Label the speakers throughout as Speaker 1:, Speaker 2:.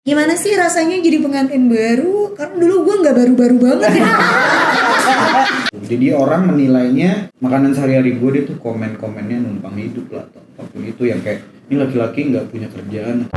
Speaker 1: Gimana sih rasanya jadi pengantin baru? Karena dulu gue nggak baru-baru banget.
Speaker 2: Jadi orang menilainya makanan sehari-hari gue, dia tuh komen-komennya numpang hidup lah atau apapun itu yang kayak ini laki-laki nggak punya kerjaan.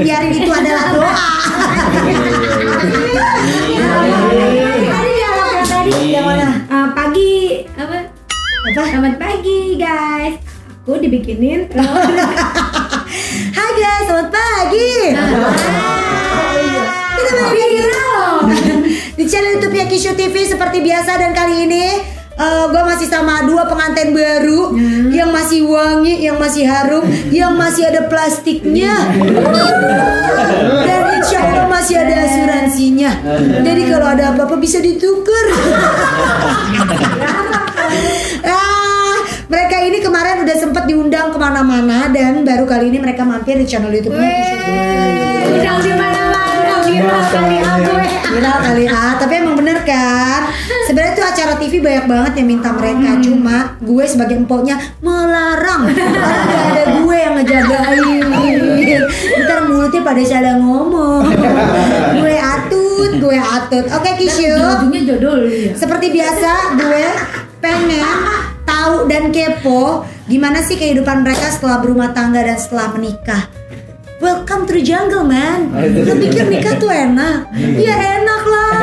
Speaker 1: Biarin itu adalah doa. Tadi yang mana?
Speaker 3: Pagi apa? Selamat pagi guys. Aku dibikinin.
Speaker 1: Hai guys, selamat pagi. Kita balik di channel YouTube Kishu TV seperti biasa, dan kali ini gue masih sama dua pengantin baru yang masih wangi, yang masih harum, yang masih ada plastiknya, dan insya Allah masih ada asuransinya. Jadi kalau ada apa-apa bisa ditukar. Mereka ini kemarin udah sempet diundang kemana-mana, dan baru kali ini mereka mampir di channel YouTube-nya Kishu.
Speaker 3: Undang di mana-mana, viral kali gue.
Speaker 1: Viral kali tapi emang bener kan? Sebenarnya tuh acara TV banyak banget yang minta mereka, cuma gue sebagai empoknya melarang. Karena gak ada gue yang ngejagain. Ntar mulutnya pada salah ngomong. Gue atut. Oke Kishu.
Speaker 3: Ujungnya jodol ya.
Speaker 1: Seperti biasa gue pengen tahu dan kepo gimana sih kehidupan mereka setelah berumah tangga dan setelah menikah. Welcome to the jungle, man. Lo pikir nikah tuh enak? Ya enak lah.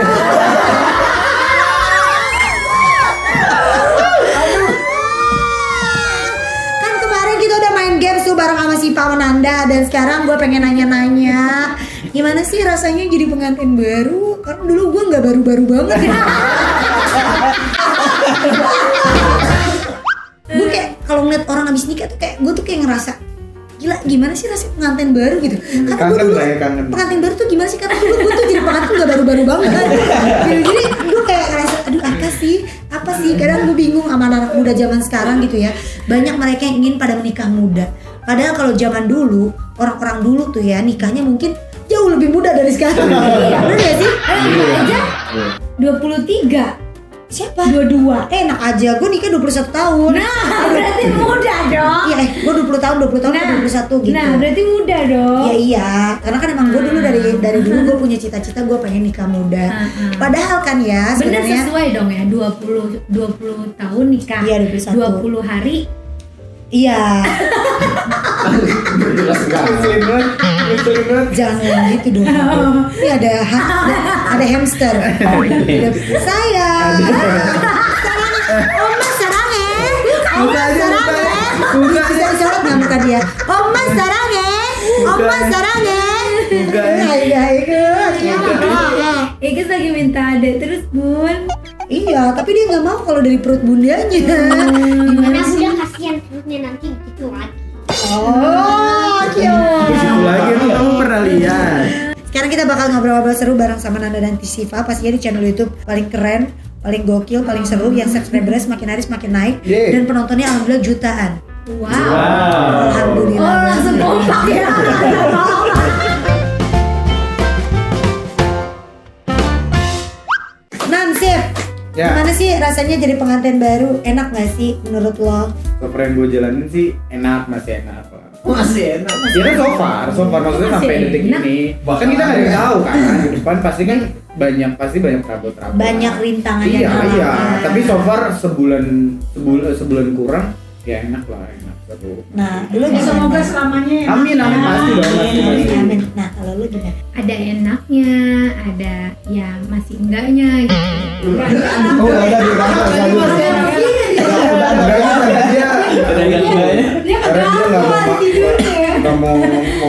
Speaker 1: Kan kemarin kita udah main games tuh bareng sama si Paman Anda, dan sekarang gue pengen nanya-nanya gimana sih rasanya jadi pengantin baru? Karena dulu gue nggak baru-baru banget. Gue kayak kalau ngeliat orang habis nikah tuh kayak gue tuh kayak ngerasa gila, gimana sih rasanya pengantin baru gitu. Karena gue dulu pengantin baru tuh gimana sih, karena dulu gue tuh jadi pengantin gak baru-baru banget kan. Jadi gue kayak ngerasa aduh apa sih kadang gue bingung sama anak muda zaman sekarang gitu ya. Banyak mereka yang ingin pada menikah muda, padahal kalau zaman dulu, orang-orang dulu tuh ya nikahnya mungkin jauh lebih muda dari sekarang. Bener gak sih?
Speaker 3: Aja 23.
Speaker 1: Siapa?
Speaker 3: 22.
Speaker 1: Enak aja, gue nikah 21 tahun.
Speaker 3: Nah, berarti muda dong.
Speaker 1: Iya, gue 20 tahun, 21 gitu.
Speaker 3: Nah, berarti muda dong.
Speaker 1: Iya, karena kan emang gue dulu dari dulu gue punya cita-cita gue pengen nikah muda. Padahal kan ya
Speaker 3: bener
Speaker 1: sebenarnya
Speaker 3: sesuai dong ya, 20 tahun nikah.
Speaker 1: Iya, 21.
Speaker 3: 20 hari.
Speaker 1: Iya.
Speaker 2: Jangan
Speaker 1: Jangan gitu dong. Ini ada hamster. Sayang. Oma sarange. Oma sarange. Bisa disorot nggak muka dia? Oma sarange. Oma sarange.
Speaker 3: Ikes lagi minta adek terus bun.
Speaker 1: Iya, tapi dia nggak mau kalau dari perut bundanya.
Speaker 4: Karena udah kasihan perutnya nanti gitu lagi.
Speaker 1: Oh, cute.
Speaker 2: Itu lagi emang kamu pernah lihat.
Speaker 1: Sekarang kita bakal ngobrol-ngobrol seru bareng sama Nanda dan Siva, pastinya di channel YouTube paling keren, paling gokil, paling seru, yang subscribernya semakin hari semakin naik, dan penontonnya alhamdulillah jutaan.
Speaker 3: Wow.
Speaker 1: Alhamdulillah.
Speaker 3: Oh, langsung kompak ya.
Speaker 1: Nansip,
Speaker 2: Ya.
Speaker 1: gimana sih rasanya jadi pengantin baru? Enak gak sih menurut lo?
Speaker 2: Sofa yang gue jalanin sih masih enak lah.
Speaker 5: Masih enak.
Speaker 2: Ya kan so far maksudnya sampai detik
Speaker 3: enak.
Speaker 2: ini. Bahkan kita nggak ada yang tahu kan di depan pasti banyak trouble.
Speaker 1: Banyak rintangan yang
Speaker 2: Iya.
Speaker 1: dialami.
Speaker 2: Tapi so far sebulan kurang ya enak seru.
Speaker 1: Nah, lu gimana?
Speaker 3: Semoga selamanya ya.
Speaker 2: Amin pasti dong pasti.
Speaker 1: Amin. Nah, kalau lu gimana?
Speaker 3: Ada enaknya, ada ya masih enggaknya gitu.
Speaker 2: Oh ada di kantor
Speaker 3: Dia
Speaker 2: karena dia nggak mau nggak mau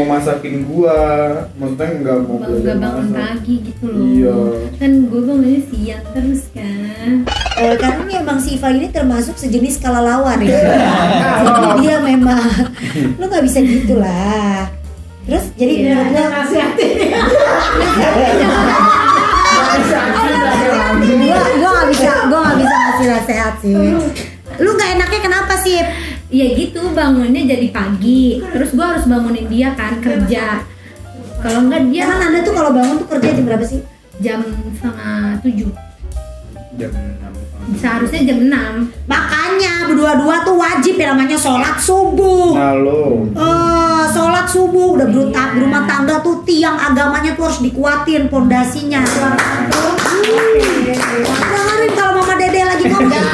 Speaker 2: masakin gua, maksudnya nggak mau belajar
Speaker 3: Nggak bangun
Speaker 2: masak.
Speaker 3: pagi gitu loh.
Speaker 2: Iya.
Speaker 3: Kan gue bangunnya siang terus kan.
Speaker 1: Karena nih emang si Iva ini termasuk sejenis kelelawar ya. Jadi dia memang lu nggak bisa gitu lah. Terus jadi menurut lo gue nggak bisa ngasih nasihat sih. Lu nggak enaknya kenapa sih?
Speaker 3: Ya gitu, bangunnya jadi pagi. Terus gue harus bangunin dia kan kerja. Kalau enggak dia
Speaker 1: Emang anda tuh kalau bangun tuh kerja jam berapa sih?
Speaker 3: jam 6:30.
Speaker 2: Jam 6.
Speaker 3: Seharusnya jam 6.
Speaker 1: Makanya berdua-dua tuh wajib ya namanya sholat subuh.
Speaker 2: Halo.
Speaker 1: Sholat subuh udah berumah tangga tuh tiang agamanya tuh harus dikuatin pondasinya. Dengerin kalau Mama Dede lagi ngomong.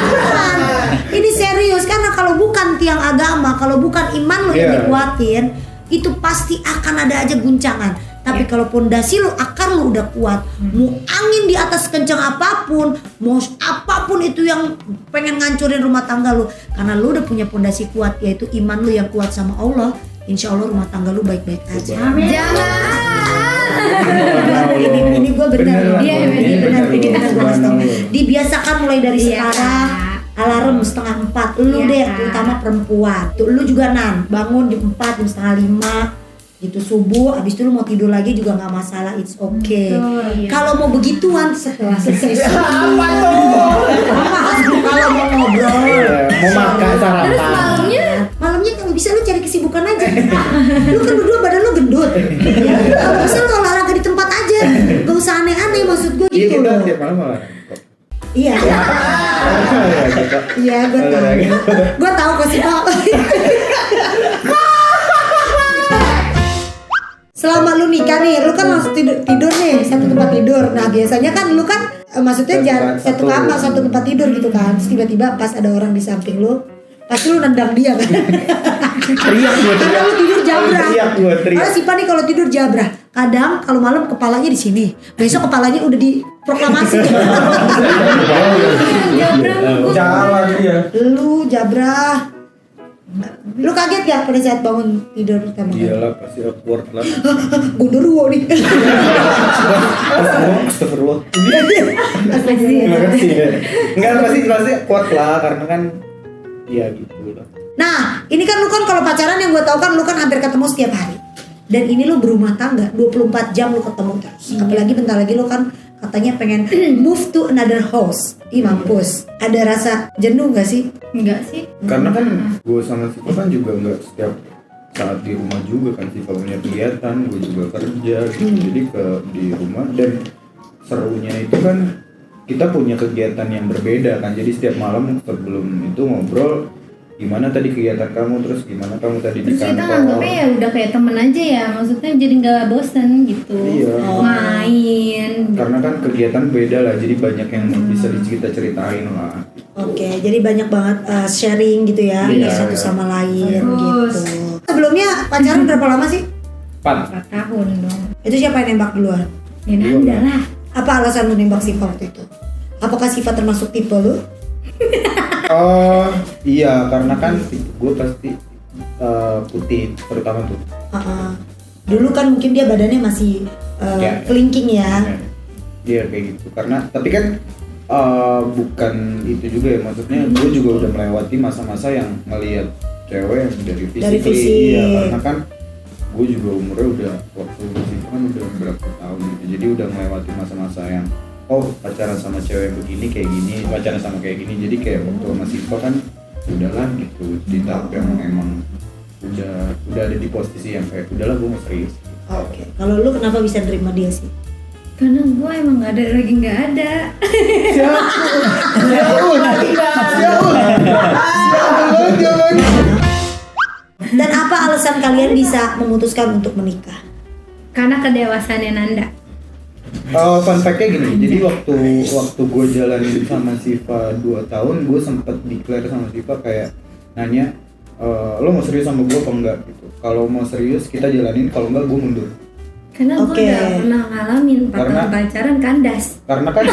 Speaker 1: Ini serius karena kalau bukan tiang agama, kalau bukan iman lo yang
Speaker 2: Iya.
Speaker 1: dikuatin, itu pasti akan ada aja guncangan. Tapi kalau pondasi lu, akar lu udah kuat, mau angin di atas kencang apapun, mau apapun itu yang pengen ngancurin rumah tangga lu, karena lu udah punya pondasi kuat, yaitu iman lu yang kuat sama Allah, insya Allah rumah tangga lu baik-baik aja. Ini gue bener, ini bener, gue kasih tau. Dibiasakan mulai dari
Speaker 3: Iya,
Speaker 1: sekarang.
Speaker 3: Kak.
Speaker 1: Alarm 4:30 lu
Speaker 3: Iya,
Speaker 1: deh,
Speaker 3: Kak.
Speaker 1: terutama perempuan. Tuh lu juga Nan, bangun jam 4, jam 4:30 gitu subuh, abis itu lu mau tidur lagi juga nggak masalah, it's okay.
Speaker 3: Iya.
Speaker 1: Kalau mau begituan setelah selesai subuh, kalau mau ngobrol,
Speaker 2: Mau makan
Speaker 3: Terus
Speaker 2: sarapan.
Speaker 1: malamnya kalau bisa lu cari kesibukan aja. Lu kan berdua badan lu gendut, ya kalau bisa lu olahraga di tempat aja, gak usah aneh-aneh maksud gue
Speaker 2: Iya,
Speaker 1: gitu
Speaker 2: kita
Speaker 1: loh.
Speaker 2: tiap malam malah.
Speaker 1: Iya, iya gue tahu, gue tahu kok sih Pak. Selama lu nikah nih, lu kan langsung tidur nih, satu tempat tidur. Nah biasanya kan lu kan maksudnya satu kamar, satu tempat tidur gitu kan. Terus tiba-tiba pas ada orang di samping lu, pasti lu nendang dia kan.
Speaker 2: Teriak gua
Speaker 1: Karena lu tidur jabrah.
Speaker 2: Teriak gua teriak.
Speaker 1: Karena si Pak nih kalau tidur jabrah. Kadang kalau malam kepalanya di sini, besok kepalanya udah diproklamasi.
Speaker 2: Jalan dia.
Speaker 1: Lu jabrah. Lu kaget gak pada saat bangun tidur pertama kali?
Speaker 2: Iyalah pasti awkward lah.
Speaker 1: Gondoruo nih.
Speaker 2: Astagfirullah. Terima kasih ya. Enggak pasti kuat lah karena kan ya gitu lah.
Speaker 1: Nah, ini kan lu kan kalau pacaran yang gue tahu kan lu kan hampir ketemu setiap hari. Dan ini lu berumah tangga 24 jam lu ketemu terus. Apalagi bentar lagi lu kan katanya pengen move to another house. Ih mampus. Ada rasa jenuh gak sih?
Speaker 3: Enggak sih.
Speaker 2: Karena kan gue sama Siva kan juga nggak setiap saat di rumah juga kan, Siva punya kegiatan, gue juga kerja gitu. Jadi di rumah, dan serunya itu kan kita punya kegiatan yang berbeda kan. Jadi setiap malam sebelum itu ngobrol gimana tadi kegiatan kamu, terus gimana kamu tadi di
Speaker 3: Terus kita
Speaker 2: kantor.
Speaker 3: nganggepnya ya udah kayak temen aja ya, maksudnya jadi nggak bosen gitu.
Speaker 2: Iya.
Speaker 3: Main.
Speaker 2: Karena kan kegiatan beda lah, jadi banyak yang bisa ceritain lah.
Speaker 1: Oke, jadi banyak banget sharing gitu ya,
Speaker 2: Iya,
Speaker 1: satu
Speaker 2: iya.
Speaker 1: sama lain
Speaker 3: Terus.
Speaker 1: gitu. Sebelumnya pacaran berapa lama sih?
Speaker 2: 4.
Speaker 3: 4 tahun dong.
Speaker 1: Itu siapa yang nembak duluan?
Speaker 3: Ya Nanda lah.
Speaker 1: Apa alasan lu nembak Siva waktu itu? Apakah Siva termasuk tipe lu?
Speaker 2: Oh iya, karena kan gue pasti putih terutama tuh.
Speaker 1: Dulu kan mungkin dia badannya masih
Speaker 2: Ya.
Speaker 1: kelingking ya.
Speaker 2: Iya kayak gitu. Karena tapi kan bukan itu juga ya, maksudnya gue juga udah melewati masa-masa yang ngelihat cewek dari fisik.
Speaker 1: Dari fisik.
Speaker 2: Iya, karena kan gue juga umurnya udah waktu itu kan udah berapa tahun gitu. Jadi udah melewati masa-masa yang pacaran sama cewek begini kayak gini, pacaran sama kayak gini. Jadi kayak waktu masih itu kan udahlah gitu, di tahap yang emang udah ada di posisi yang kayak udahlah gue mau serius.
Speaker 1: Oke. Kalau lu kenapa bisa nerima dia sih?
Speaker 3: Karena gue emang nggak ada.
Speaker 1: Dan apa alasan kalian bisa memutuskan untuk menikah?
Speaker 3: Karena kedewasaannya Nanda.
Speaker 2: Fun fact-nya gini, jadi waktu gue jalanin sama Siva 2 tahun, gue sempet declare sama Siva kayak nanya, lo mau serius sama gue apa enggak gitu. Kalau mau serius kita jalanin, kalau enggak gue mundur.
Speaker 3: Karena gue
Speaker 1: Oke.
Speaker 3: udah pernah ngalamin 4
Speaker 2: Karena-
Speaker 3: tahun pacaran kandas.
Speaker 2: Karena kan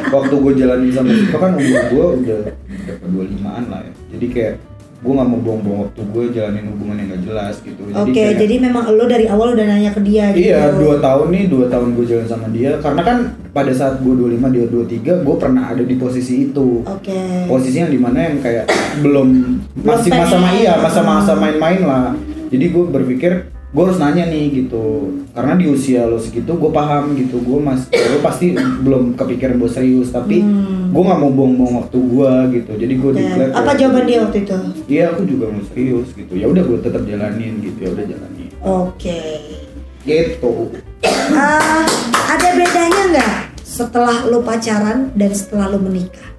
Speaker 2: waktu gue jalanin sama Siva kan umur gue udah berapa 25-an lah ya. Jadi kayak gue nggak mau buang-buang waktu gue jalanin hubungan yang gak jelas gitu.
Speaker 1: Oke, jadi memang lo dari awal udah nanya ke dia gitu.
Speaker 2: Iya, 2 tahun gue jalan sama dia. Karena kan pada saat gue 25 dia 23, gue pernah ada di posisi itu.
Speaker 1: Oke.
Speaker 2: Posisinya di mana yang kayak belum masih masa main-main lah. Jadi gue berpikir gue harus nanya nih gitu, karena di usia lo segitu gue paham gitu, gue lo pasti belum kepikiran buat serius, tapi gue nggak mau buang-buang waktu gue gitu, jadi gue declare.
Speaker 1: Apa jawaban dia waktu itu?
Speaker 2: Iya, aku juga mau serius gitu, ya udah gue tetap jalanin gitu, ya udah jalanin.
Speaker 1: Oke.
Speaker 2: Gitu.
Speaker 1: Ada bedanya nggak setelah lo pacaran dan setelah lo menikah?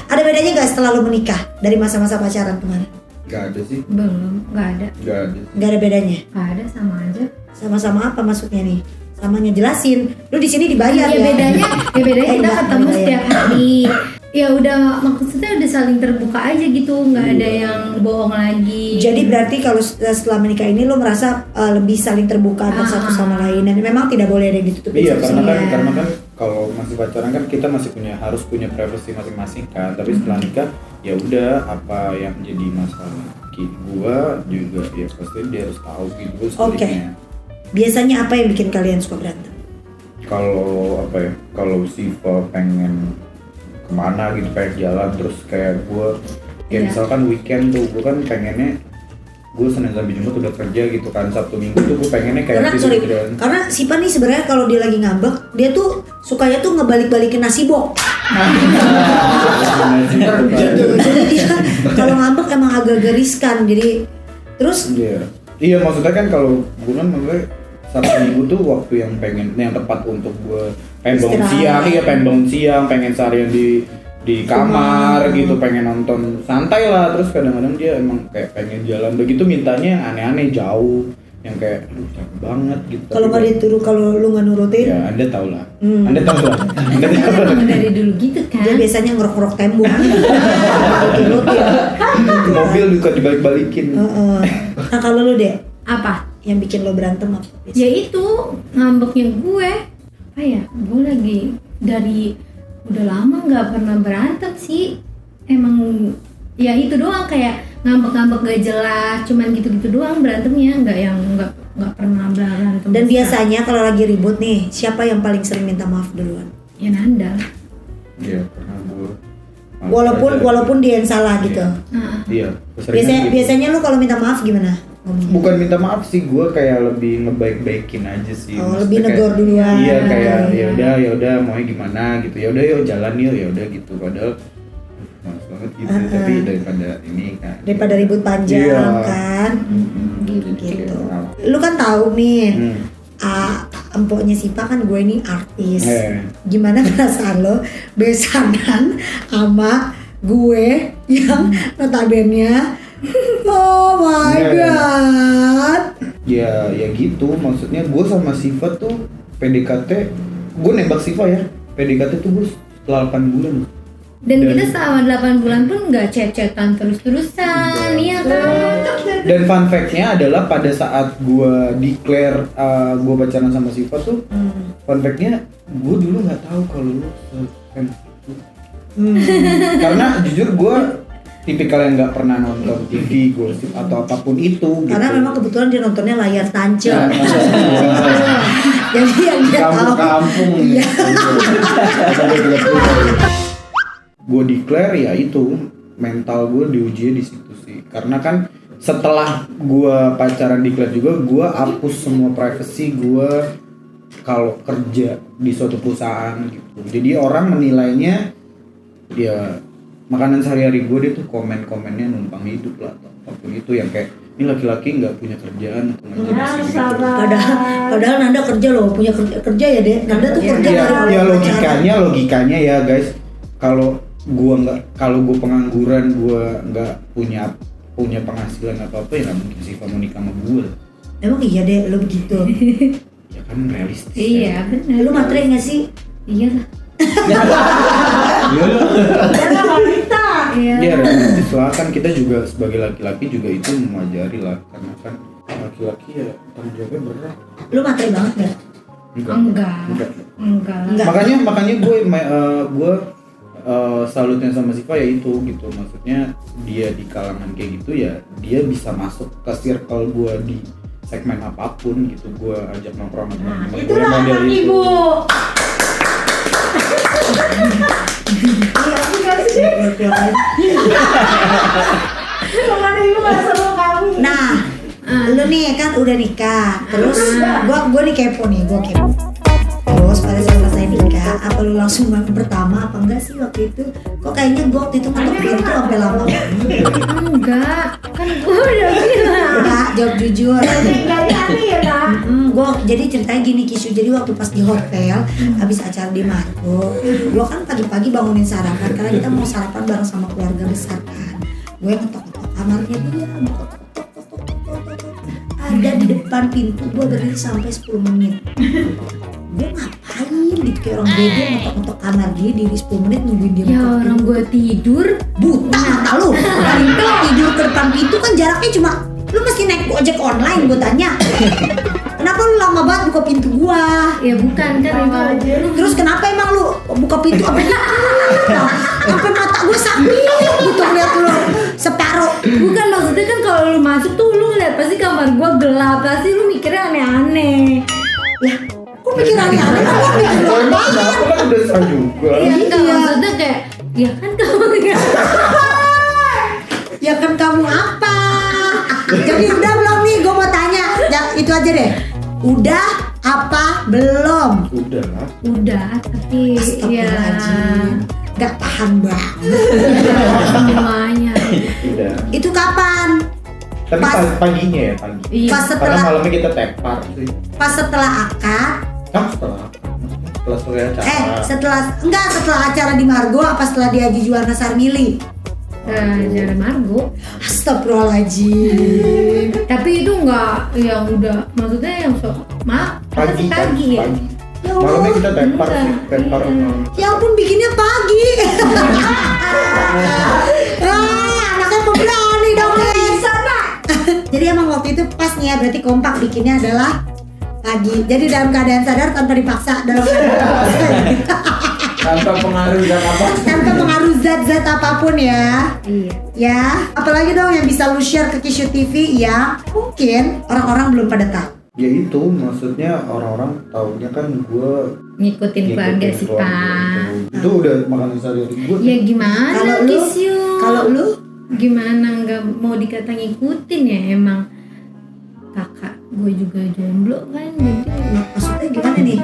Speaker 1: Ada bedanya nggak setelah lo menikah dari masa-masa pacaran kemarin?
Speaker 2: Gak ada sih.
Speaker 3: Belum, nggak ada.
Speaker 1: Nggak ada bedanya.
Speaker 3: Nggak ada, sama aja.
Speaker 1: Sama-sama apa maksudnya nih? Samanya jelasin. Lu di sini dibayar ya.
Speaker 3: Bedanya kita
Speaker 1: enggak,
Speaker 3: ketemu
Speaker 1: enggak
Speaker 3: setiap hari. Ya udah, maksudnya udah saling terbuka aja gitu, nggak ada yang bohong lagi.
Speaker 1: Jadi berarti kalau setelah menikah ini lo merasa lebih saling terbuka antara satu sama lain, dan memang tidak boleh ada yang ditutupin.
Speaker 2: Iya, karena kan kalau masih pacaran kan kita masih harus punya privasi masing-masing kan. Tapi setelah nikah ya udah, apa yang jadi masalah gua juga ya pasti dia harus tahu gitu.
Speaker 1: Oke. Biasanya apa yang bikin kalian suka berantem?
Speaker 2: Kalau kalau Siva pengen kemana gitu, pengen jalan, terus kayak gua misalkan weekend tuh gua kan pengennya gue Senin sampai Jumat udah kerja gitu kan, Sabtu Minggu tuh gue pengennya kayak
Speaker 1: karena Siva nih sebenarnya kalau dia lagi ngambek dia tuh sukanya tuh ngebalik-balikin nasi bok. Jadi dia kalau ngambek emang agak riskan, jadi terus
Speaker 2: iya maksudnya kan kalau gue kan maksudnya Sabtu Minggu tuh waktu yang tepat untuk gue pengen bangun siang, pengen seharian di kamar gitu, pengen nonton santai lah. Terus kadang-kadang dia emang kayak pengen jalan begitu, mintanya aneh-aneh jauh yang kayak capek banget gitu.
Speaker 1: Kalau nggak dituruh, kalau lu nggak nurutin
Speaker 2: ya Anda tahu lah. Anda tahu lah.
Speaker 3: Emang dari dulu gitu kan.
Speaker 1: Dia biasanya ngerok-ngerok tembok.
Speaker 2: Mobil juga dibalik-balikin.
Speaker 1: Nah kalau lu deh,
Speaker 3: Apa?
Speaker 1: yang bikin lo berantem apa?
Speaker 3: Ya itu ngambeknya gue. Apa ya? Gue lagi dari udah lama nggak pernah berantem sih. Emang ya itu doang, kayak ngambek-ngambek gak jelas, cuman gitu-gitu doang berantemnya, nggak pernah berantem.
Speaker 1: Dan
Speaker 3: besar.
Speaker 1: biasanya kalau lagi ribut nih, siapa yang paling sering minta maaf duluan?
Speaker 3: Ya Nanda.
Speaker 2: Iya, karena gue
Speaker 1: Walaupun dia yang salah gitu.
Speaker 2: Iya.
Speaker 1: Biasanya lu kalau minta maaf gimana?
Speaker 2: Bukan minta maaf sih, gue kayak lebih ngebaik-baikin aja sih.
Speaker 1: Oh, lebih negor duluan.
Speaker 2: Iya, kayak ya udah maunya gimana gitu. Ya udah yuk jalan yuk, ya udah gitu. Padahal males banget gitu, tapi daripada ini kan. Daripada
Speaker 1: ribut panjang kan. Gitu. Lu kan tahu nih. Empoknya Siva kan gue ini artis. Gimana perasaan lo besanan sama gue yang notabene oh my god.
Speaker 2: Ya gitu, maksudnya gue sama Siva tuh PDKT, gue nembak Siva ya, PDKT tuh gue setelah 8 bulan.
Speaker 3: Dan kita selama 8 bulan pun nggak chat-chatan terus-terusan, iya kan?
Speaker 2: Dan fun fact-nya adalah pada saat gue declare gue pacaran sama Siva tuh, fun fact-nya gue dulu nggak tahu kalau lu fans itu. Karena jujur gue tipikal yang nggak pernah nonton TV, gosip atau apapun itu.
Speaker 1: Karena
Speaker 2: gitu.
Speaker 1: memang kebetulan dia nontonnya layar tancap. Jadi yang dia tahu.
Speaker 2: Kampung. Gue declare ya itu, mental gue diuji di situ sih. Karena kan setelah gue pacaran declare juga, gue hapus semua privacy gue kalau kerja di suatu perusahaan gitu. Jadi orang menilainya ya makanan sehari-hari gue, dia tuh komen-komennya numpang hidup lah atau apapun itu yang kayak ini laki-laki nggak punya kerjaan atau nggak jelas gitu.
Speaker 1: Padahal Nanda kerja loh, punya kerja ya deh. Nanda tuh kerja dari
Speaker 2: awal. Logikanya ya guys, kalau gue pengangguran, gue nggak punya penghasilan apa ya nggak mungkin Siva mau nikah sama gue.
Speaker 1: Emang iya deh lo begitu.
Speaker 2: Ya kan realistis.
Speaker 3: Iya benar.
Speaker 1: Lu matre nggak sih?
Speaker 3: Iya lah.
Speaker 2: Iya realistis lah, kan kita juga sebagai laki-laki juga itu memajari lah, karena kan laki-laki ya tanggung jawabnya berat.
Speaker 1: Lu matre banget nggak?
Speaker 3: Enggak.
Speaker 2: Makanya gue salutnya sama Siva ya itu gitu, maksudnya dia di kalangan kayak gitu ya dia bisa masuk ke circle gue di segmen apapun gitu, gue ajak nongkrong sama teman-teman gue
Speaker 5: Itulah
Speaker 2: yang model
Speaker 5: anak
Speaker 2: itu.
Speaker 5: ibu. Iya, aku gak sih. Teman ibu gak seru kamu.
Speaker 1: Nah, lu nih kan udah nikah, terus gua nih kepo nih, gua kepo. Terus pada saat selesai nikah, apa lu langsung malam pertama apa enggak sih waktu itu? Kok kayaknya gua waktu itu ngetok pintu sampai lama banget.
Speaker 3: Enggak, kan gue udah bilang.
Speaker 1: Enggak, jawab jujur.
Speaker 5: Gak jadi ya kak.
Speaker 1: Gua jadi ceritanya gini Kishu, jadi waktu pas di hotel habis acara di Margo, gua kan pagi-pagi bangunin sarapan karena kita mau sarapan bareng sama keluarga besar kan. Gue ngetok-ngetok kamarnya dia, ada di depan pintu, gue berdiri sampai 10 menit. Gue ngapain gitu kayak orang bego ngetok-ngetok kamar dia, diri 10 menit nungguin dia
Speaker 3: Ya
Speaker 1: buka
Speaker 3: orang
Speaker 1: pintu.
Speaker 3: gue tidur.
Speaker 1: Buta mata lu, pintu tidur ke depan pintu kan jaraknya cuma, lu mesti naik ojek online, gue tanya. Kenapa lu lama banget buka pintu gua?
Speaker 3: Ya bukan kan itu.
Speaker 1: Terus kenapa emang lu buka pintu sampai gitu? Sampai mata gue sakit gitu lihat lu separuh.
Speaker 3: Bukan, maksudnya kan kalau lu masuk tuh lu ngeliat pasti kamar gua gelap, pasti lu mikirnya aneh-aneh.
Speaker 1: Lah, kok mikir aneh-aneh? Kok mikir lu
Speaker 2: Emang
Speaker 1: apaan?
Speaker 2: kenapa kan udah sah juga.
Speaker 3: Ya enggak,
Speaker 1: Iya.
Speaker 3: maksudnya kayak ya kan kamu ya.
Speaker 1: Ya kan kamu apa? Jadi udah belum nih? Gue mau tanya. Ya, itu aja deh. Udah apa belum?
Speaker 2: Udah lah.
Speaker 3: Udah, tapi ya
Speaker 1: Astagfirullahaladzim. Gak tahan banget.
Speaker 3: semuanya.
Speaker 2: Udah.
Speaker 1: Itu kapan?
Speaker 2: Tapi
Speaker 1: Pas-
Speaker 2: paginya ya pagi.
Speaker 3: Iya.
Speaker 1: Pas
Speaker 2: Karena
Speaker 1: setelah
Speaker 2: malamnya kita tepar sih.
Speaker 1: pas setelah akad.
Speaker 2: Kan setelah selesai acara.
Speaker 1: Setelah acara di Margo apa setelah di Haji Juwana Sarmili?
Speaker 3: Jalan Margo.
Speaker 1: Astagfirullahaladzim.
Speaker 3: Tapi itu enggak yang udah, maksudnya yang
Speaker 2: Pagi
Speaker 3: pagi ya.
Speaker 2: Pagi. Malamnya kita tepar sih, tepar
Speaker 3: Iya.
Speaker 2: malam.
Speaker 1: Ya ampun bikinnya pagi. Anaknya pemberani dong nih. Jadi emang waktu itu pas nih ya, berarti kompak bikinnya adalah pagi. Jadi dalam keadaan sadar tanpa dipaksa, dalam keadaan
Speaker 2: Tanpa pengaruh dan apa?
Speaker 1: tanpa pengaruh zat-zat apapun ya.
Speaker 3: Iya.
Speaker 1: Ya, apalagi dong yang bisa lu share ke Kishu TV yang mungkin orang-orang belum pada tahu.
Speaker 2: Ya itu maksudnya orang-orang taunya kan gue
Speaker 3: Ngikutin keluarga sih Pak.
Speaker 2: itu udah makanan sehari-hari gue.
Speaker 3: Ya gimana
Speaker 1: Kalau lu-
Speaker 3: Kisyu?
Speaker 1: Kalau lu
Speaker 3: Gimana nggak mau dikata ngikutin ya, emang kakak gue juga jomblo kan, jadi
Speaker 1: maksudnya gimana nih?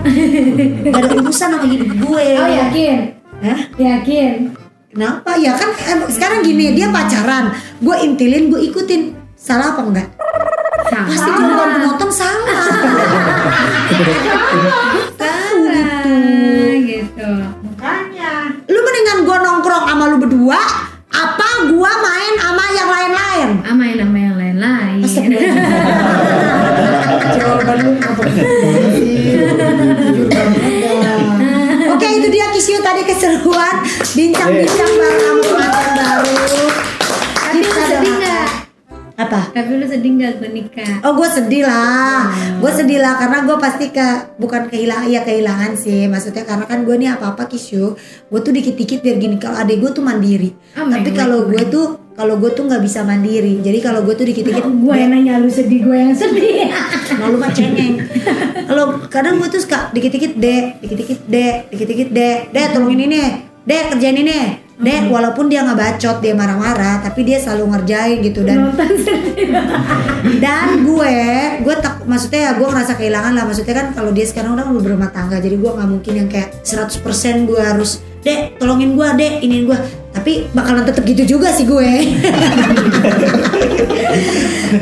Speaker 1: Gak ada urusan sama hidup gue.
Speaker 3: oh yakin?
Speaker 1: Hah?
Speaker 3: Yakin?
Speaker 1: Kenapa? Ya kan sekarang gini, dia pacaran, gue intilin, gue ikutin. Salah apa enggak?
Speaker 3: Salah.
Speaker 1: Pasti kalau bukan penonton salah.
Speaker 3: Salah gitu.
Speaker 5: Makanya.
Speaker 1: Lu mendingan gue nongkrong sama lu berdua, apa gue main sama yang lain-lain?
Speaker 3: Main sama yang lain-lain.
Speaker 1: Jawaban lu apa sih? Oke, itu dia Kisyu tadi keseruan bincang-bincang bareng sama pengantin baru.
Speaker 3: Tapi lu
Speaker 1: Kita
Speaker 3: sedih
Speaker 1: doakan.
Speaker 3: nggak?
Speaker 1: Apa?
Speaker 3: Tapi lu sedih nggak gue nikah?
Speaker 1: Oh, gue sedih lah. Gue sedih lah karena gue pasti bukan kehilangan sih. Maksudnya karena kan gue nih apa-apa Kisyu, gue tuh dikit-dikit biar gini. Kalau adek gue tuh mandiri.
Speaker 3: Oh,
Speaker 1: Tapi
Speaker 3: mewek,
Speaker 1: kalau gue tuh nggak bisa mandiri. Jadi kalau gue tuh dikit-dikit
Speaker 3: Gue yang nanya lu sedih, gue yang sedih.
Speaker 1: malu mah cengeng. Kalau kadang gue tuh suka dikit-dikit dek, dek tolongin ini, dek kerjain ini. Dek, walaupun dia nggak bacot, dia marah-marah, tapi dia selalu ngerjain gitu dan gue maksudnya ya gue ngerasa kehilangan lah. Maksudnya kan kalau dia sekarang udah berumah tangga, jadi gue nggak mungkin yang kayak 100% gue harus dek tolongin gue, dek iniin gue, tapi bakalan tetap gitu juga sih gue.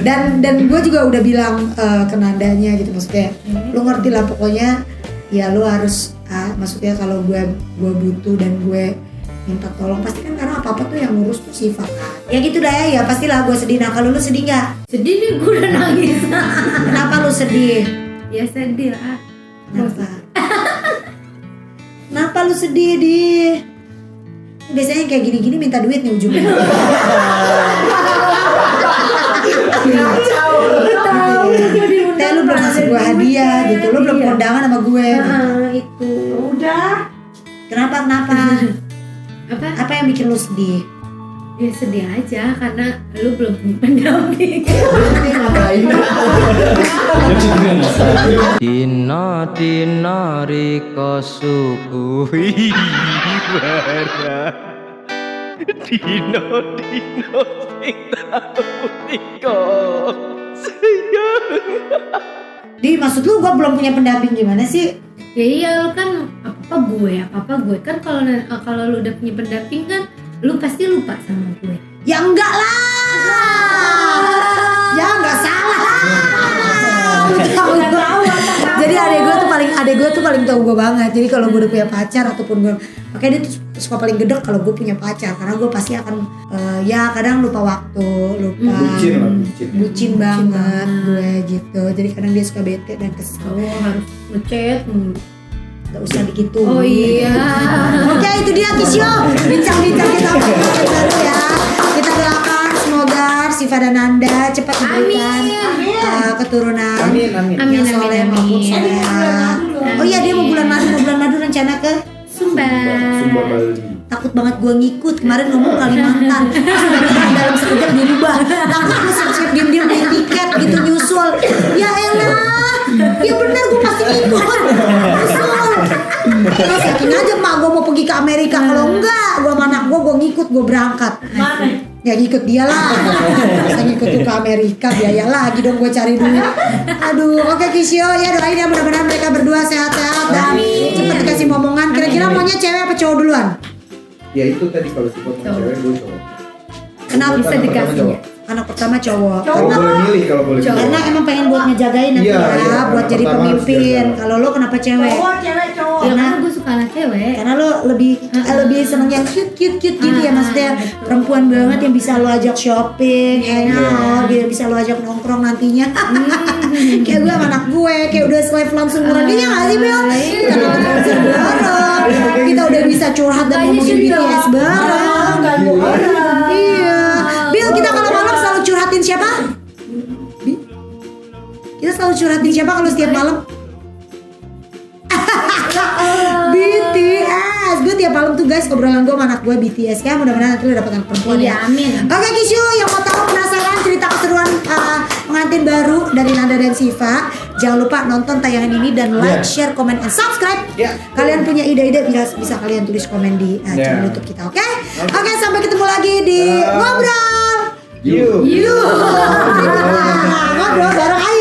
Speaker 1: dan gue juga udah bilang ke Nandanya gitu, maksudnya lu ngerti lah pokoknya ya lu harus maksudnya kalau gue butuh dan gue minta tolong pasti kan, karena apa tuh yang ngurus tuh Siva kan. Ya gitu dah ya pastilah gue sedih. Nah kalau lu sedih nggak?
Speaker 3: Sedih nih, gue udah nangis.
Speaker 1: Kenapa lu sedih?
Speaker 3: Ya sedih lah.
Speaker 1: Kenapa? Kenapa lu sedih di? Biasanya kayak gini-gini minta duit nih ujungnya. Teh lu belum ngasih gue hadiah gitu, lu belum kondangan sama gue.
Speaker 3: Itu.
Speaker 5: Udah.
Speaker 1: Kenapa?
Speaker 3: Apa
Speaker 1: yang bikin lu sedih?
Speaker 3: Ya sedih aja karena lu belum punya pendamping.
Speaker 6: Dina rika sukuhi bara Dina sing tau tika sayang.
Speaker 1: Di maksud lu gue belum punya pendamping gimana sih?
Speaker 3: Ya iya lu kan apa gue kan kalau lu udah punya pendamping kan lu pasti lupa sama gue.
Speaker 1: Ya enggak lah. Ya enggak salah. Jadi adek gue tuh paling tahu gue banget. Jadi kalau gue udah punya pacar ataupun gue, makanya dia tuh suka paling gedek kalau gue punya pacar karena gue pasti akan ya kadang lupa waktu, lupa bucin banget gue gitu. Jadi kadang dia suka bete dan kesel.
Speaker 3: Oh harus ngechat
Speaker 1: Gak usah begitu.
Speaker 3: Oh iya.
Speaker 1: Oke, itu dia Kisyo. Bincang-bincang kita baru ya. Kita doakan semoga Siva dan Nanda cepat diberikan keturunan yang soleh maupun soleha. Oh iya, dia mau bulan madu rencana ke
Speaker 3: Sumba
Speaker 2: Bali.
Speaker 1: Takut banget gue ngikut, kemarin ngomong Kalimantan terus dalam sekejap dirubah. Takut gue siap-siap diem-diem beli tiket gitu nyusul. Ya elah, ya bener gue pasti ngikut nyusul. Terus yakin aja mak gue mau pergi ke Amerika. Kalau enggak, gue sama anak gue ngikut, gue berangkat.
Speaker 5: Mana?
Speaker 1: Ya ngikut dia lah. Masa ngikut tuh ke Amerika, biaya lagi dong gue cari duit. Aduh, oke Kisyo ya, doain ya mudah-mudahan mereka berdua sehat-sehat dan cepat dikasih momongan. Kira-kira maunya cewek apa cowok duluan?
Speaker 2: Ya itu tadi kalau si mau cewek gue cowok.
Speaker 1: Kenapa
Speaker 3: bisa dikasihnya?
Speaker 1: Anak pertama cowok.
Speaker 2: Kalau boleh milih,
Speaker 1: Karena emang pengen buat ngejagain nanti
Speaker 2: Iya, iya,
Speaker 1: buat
Speaker 2: anak
Speaker 1: jadi
Speaker 2: pertama harus
Speaker 1: pemimpin.
Speaker 2: jaga.
Speaker 1: Kalau lo kenapa cewek?
Speaker 5: Cowok.
Speaker 3: Ya karena gue suka anak cewek.
Speaker 1: Karena lo lebih seneng yang cute gitu ya, maksudnya
Speaker 3: betul.
Speaker 1: perempuan banget yang bisa lo ajak shopping, hangout, gitu, bisa lo ajak nongkrong nantinya. Kayak gue sama anak gue, kayak udah swipe langsung murah dia nggak sih Bel? Kita nonton konser bareng, kita udah bisa curhat dan ngomongin BTS bareng. Iya, Bil kita kalau malam selalu curhatin siapa? Kita selalu curhatin siapa kalau setiap malam? BTS. Gue tiap malam tuh guys obrolan gue sama anak gue BTS ya. Mudah-mudahan nanti lo dapet anak perempuan
Speaker 3: Iya,
Speaker 1: ya.
Speaker 3: amin.
Speaker 1: Oke Kisyu, yang mau tahu penasaran cerita keseruan pengantin baru dari Nanda dan Siva, jangan lupa nonton tayangan ini dan like, share, comment, and subscribe. Kalian punya ide-ide bisa kalian tulis komen di channel YouTube kita, oke? Oke, sampai ketemu lagi di ngobrol.
Speaker 2: You.
Speaker 1: Ngobrol bareng ayo.